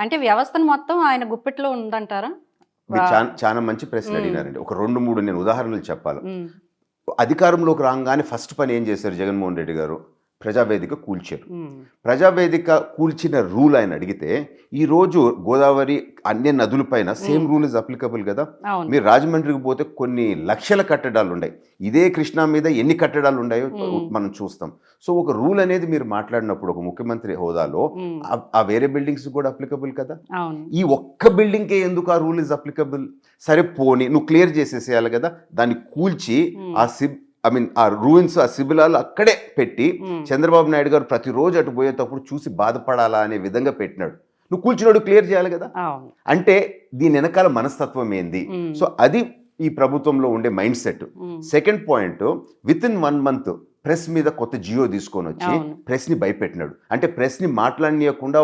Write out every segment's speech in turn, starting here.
అంటే వ్యవస్థను మొత్తం ఆయన గుప్పిట్లో ఉందంటారా? మీరు చాలా మంచి ప్రశ్న అడిగినారండి. ఒక 2, 3 నేను ఉదాహరణలు చెప్పాలి. హ్మ్. అధికారంలోకి రాగానే ఫస్ట్ పని ఏం చేశారు జగన్మోహన్ రెడ్డి గారు? ప్రజావేదిక కూల్చారు. హ్మ్. ప్రజావేదిక కూల్చిన రూల్ ఆయన అడిగితే ఈరోజు గోదావరి అన్ని నదుల పైన సేమ్ రూల్ ఇస్ అప్లికబుల్ కదా. అవును. మీరు రాజమండ్రికి పోతే కొన్ని లక్షల కట్టడాలు ఉన్నాయి. ఇదే కృష్ణా మీద ఎన్ని కట్టడాలు ఉన్నాయో మనం చూస్తాం. సో ఒక రూల్ అనేది మీరు మాట్లాడినప్పుడు ఒక ముఖ్యమంత్రి హోదాలో ఆ వేరే బిల్డింగ్స్ కూడా అప్లికబుల్ కదా. అవును. ఈ ఒక్క బిల్డింగ్కే ఎందుకు ఆ రూల్ ఇస్ అప్లికబుల్? సరే పోనీ నువ్వు క్లియర్ చేసేసేయాలి కదా. దాన్ని కూల్చి ఆ రూయిన్స్ ఆ శిబిలాలు అక్కడే పెట్టి చంద్రబాబు నాయుడు గారు ప్రతిరోజు అటు పోయేటప్పుడు చూసి బాధపడాలా అనే విధంగా పెట్టినాడు. నువ్వు కూల్చినోడు క్లియర్ చేయాలి కదా. అంటే దీని వెనకాల మనస్తత్వం ఏంది? సో అది ఈ ప్రభుత్వంలో ఉండే mind set. Second point, with in 1 month press మీద కొత్త జియో తీసుకొని వచ్చి ప్రెస్ని భయపెట్టినాడు. అంటే ప్రెస్ని మాట్లాడనీయకుండా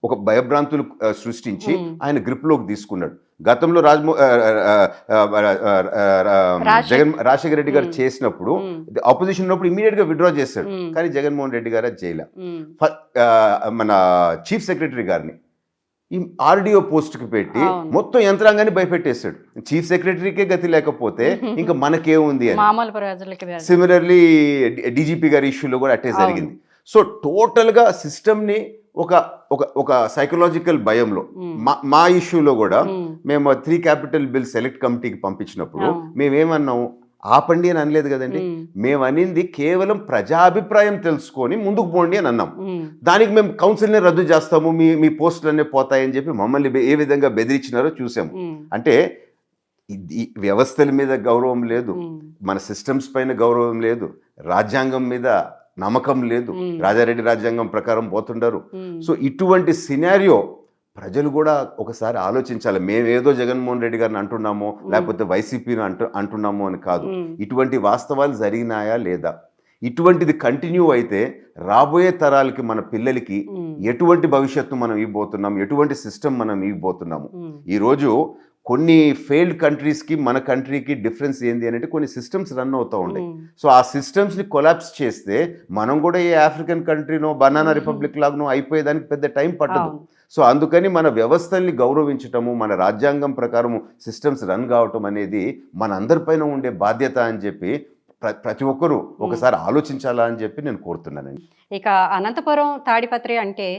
ఒక భయభ్రాంతులు సృష్టించి ఆయన గ్రిప్లోకి తీసుకున్నాడు. గతంలో రాజశేఖర రెడ్డి గారు చేసినప్పుడు ఆపోజిషన్ ఉన్నప్పుడు ఇమీడియట్ గా విత్డ్రా చేశాడు. కానీ జగన్మోహన్ రెడ్డి గారు జైలు మన చీఫ్ సెక్రటరీ గారిని ఈ ఆర్డీఓ పోస్ట్కి పెట్టి మొత్తం యంత్రాంగాన్ని భయపెట్టేశాడు. చీఫ్ సెక్రటరీకే గతి లేకపోతే ఇంకా మనకేముంది అని. సిమిలర్లీ డీజీపీ గారి ఇష్యూలో కూడా అట్టే జరిగింది. సో టోటల్గా సిస్టమ్ని ఒక సైకలాజికల్ భయంలో మా ఇష్యూలో కూడా మేము 3 capital bill సెలెక్ట్ కమిటీకి పంపించినప్పుడు మేమేమన్నాము? ఆపండి అని అనలేదు కదండి. మేము అనింది కేవలం ప్రజాభిప్రాయం తెలుసుకొని ముందుకు పోండి అని అన్నాం. దానికి మేము కౌన్సిల్ని రద్దు చేస్తాము, మీ పోస్టులన్నీ పోతాయని చెప్పి మమ్మల్ని ఏ విధంగా బెదిరించినారో చూసాము. అంటే వ్యవస్థల మీద గౌరవం లేదు, మన సిస్టమ్స్ పైన గౌరవం లేదు, రాజ్యాంగం మీద నమ్మకం లేదు, రాజారెడ్డి రాజ్యాంగం ప్రకారం పోతుంటారు. సో ఇటువంటి సినారియో ప్రజలు కూడా ఒకసారి ఆలోచించాలి. మేమేదో జగన్మోహన్ రెడ్డి గారిని అంటున్నామో లేకపోతే వైసీపీని అంటున్నామో అని కాదు. ఇటువంటి వాస్తవాలు జరిగినాయా లేదా? ఇటువంటిది కంటిన్యూ అయితే రాబోయే తరాలకి మన పిల్లలకి ఎటువంటి భవిష్యత్తు మనం ఇవ్వబోతున్నాం, ఎటువంటి సిస్టమ్ మనం ఇవ్వబోతున్నాము. ఈరోజు కొన్ని ఫెయిల్డ్ కంట్రీస్కి మన కంట్రీకి డిఫరెన్స్ ఏంది అంటే కొన్ని సిస్టమ్స్ రన్ అవుతూ ఉన్నాయి. సో ఆ సిస్టమ్స్ని కొలాప్స్ చేస్తే మనం కూడా ఏ ఆఫ్రికన్ కంట్రీనో బనానా రిపబ్లిక్ లాగానో అయిపోయేదానికి పెద్ద టైం పట్టదు. సో అందుకని మన వ్యవస్థల్ని గౌరవించటము, మన రాజ్యాంగం ప్రకారం సిస్టమ్స్ రన్ కావటం అనేది మన అందరిపైన ఉండే బాధ్యత అని చెప్పి ప్రతి ఒక్కరూ ఒకసారి ఆలోచించాలా అని చెప్పి నేను కోరుతున్నానండి. ఇక అనంతపురం తాడిపత్రి అంటే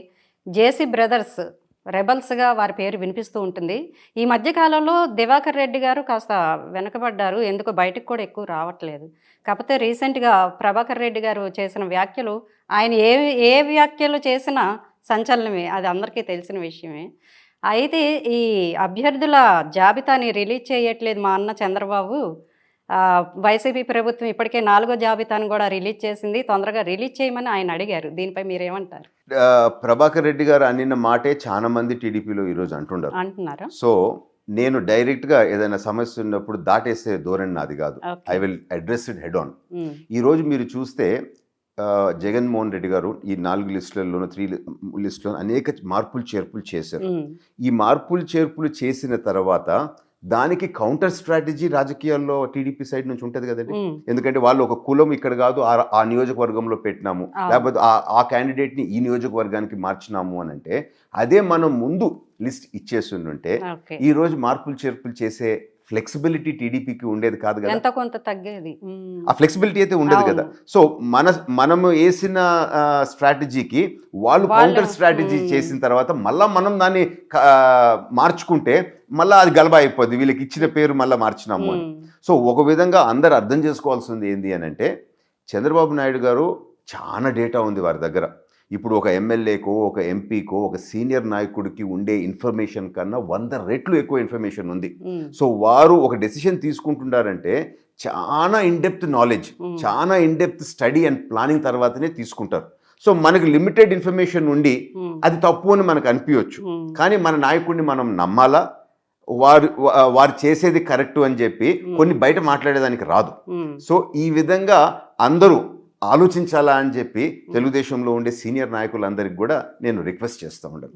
జేసీ బ్రదర్స్ రెబల్స్గా వారి పేరు వినిపిస్తూ ఉంటుంది. ఈ మధ్యకాలంలో దివాకర్ రెడ్డి గారు కాస్త వెనకబడ్డారు, ఎందుకో బయటకు కూడా ఎక్కువ రావట్లేదు. కాకపోతే రీసెంట్గా ప్రభాకర్ రెడ్డి గారు చేసిన వ్యాఖ్యలు, ఆయన ఏ వ్యాఖ్యలు చేసినా సంచలనమే, అది అందరికీ తెలిసిన విషయమే. అయితే ఈ అభ్యర్థుల జాబితాని రిలీజ్ చేయట్లేదు మా అన్న చంద్రబాబు. వైసీపీ ప్రభుత్వం ఇప్పటికే 4వ జాబితాను కూడా రిలీజ్ చేసింది, తొందరగా రిలీజ్ చేయమని ఆయన అడిగారు. దీనిపై మీరేమంటారు? ప్రభాకర్ రెడ్డి గారు అనిన్న మాటే చాలా మంది టీడీపీలో ఈరోజు అంటున్నారు. సో నేను డైరెక్ట్గా ఏదైనా సమస్య ఉన్నప్పుడు దాటేసే ధోరణి నాది కాదు. I will address it head on. ఈరోజు మీరు చూస్తే జగన్మోహన్ రెడ్డి గారు ఈ 4 లిస్టులలోనూ 3 లిస్టులో అనేక మార్పులు చేర్పులు చేశారు. ఈ మార్పులు చేర్పులు చేసిన తర్వాత దానికి కౌంటర్ స్ట్రాటజీ రాజకీయాల్లో టీడీపీ సైడ్ నుంచి ఉంటుంది కదండి. ఎందుకంటే వాళ్ళు ఒక కులం ఇక్కడ కాదు ఆ నియోజకవర్గంలో పెట్టినాము, లేకపోతే ఆ క్యాండిడేట్ని ఈ నియోజకవర్గానికి మార్చినాము అని అంటే అదే మనం ముందు లిస్ట్ ఇచ్చేస్తుంటే ఈ రోజు మార్పులు చేర్పులు చేసే ఫ్లెక్సిబిలిటీ టీడీపీకి ఉండేది కాదు కదా. ఎంత కొంత తగ్గేది, ఆ ఫ్లెక్సిబిలిటీ అయితే ఉండేది కదా. సో మనము వేసిన స్ట్రాటజీకి వాళ్ళు కౌంటర్ స్ట్రాటజీ చేసిన తర్వాత మళ్ళీ మనం దాన్ని మార్చుకుంటే మళ్ళీ అది గలబా అయిపోద్ది, వీళ్ళకి ఇచ్చిన పేరు మళ్ళీ మార్చినాము అని. సో ఒక విధంగా అందరు అర్థం చేసుకోవాల్సింది ఏంది అని అంటే చంద్రబాబు నాయుడు గారు చాలా డేటా ఉంది వారి దగ్గర. ఇప్పుడు ఒక ఎమ్మెల్యేకో ఒక ఎంపీకో ఒక సీనియర్ నాయకుడికి ఉండే ఇన్ఫర్మేషన్ కన్నా 100 రెట్లు ఎక్కువ ఇన్ఫర్మేషన్ ఉంది. సో వారు ఒక డెసిషన్ తీసుకుంటున్నారంటే చాలా ఇన్డెప్త్ నాలెడ్జ్, చాలా ఇన్డెప్త్ స్టడీ అండ్ ప్లానింగ్ తర్వాతనే తీసుకుంటారు. సో మనకి లిమిటెడ్ ఇన్ఫర్మేషన్ ఉండి అది తప్పు అని మనకు అనిపించవచ్చు, కానీ మన నాయకుడిని మనం నమ్మాలా, వారు చేసేది కరెక్ట్ అని చెప్పి కొన్ని బయట మాట్లాడేదానికి రాదు. సో ఈ విధంగా అందరూ ఆలోచించాలా అని చెప్పి తెలుగుదేశంలో ఉండే సీనియర్ నాయకులందరికీ కూడా నేను రిక్వెస్ట్ చేస్తూ ఉంటాను.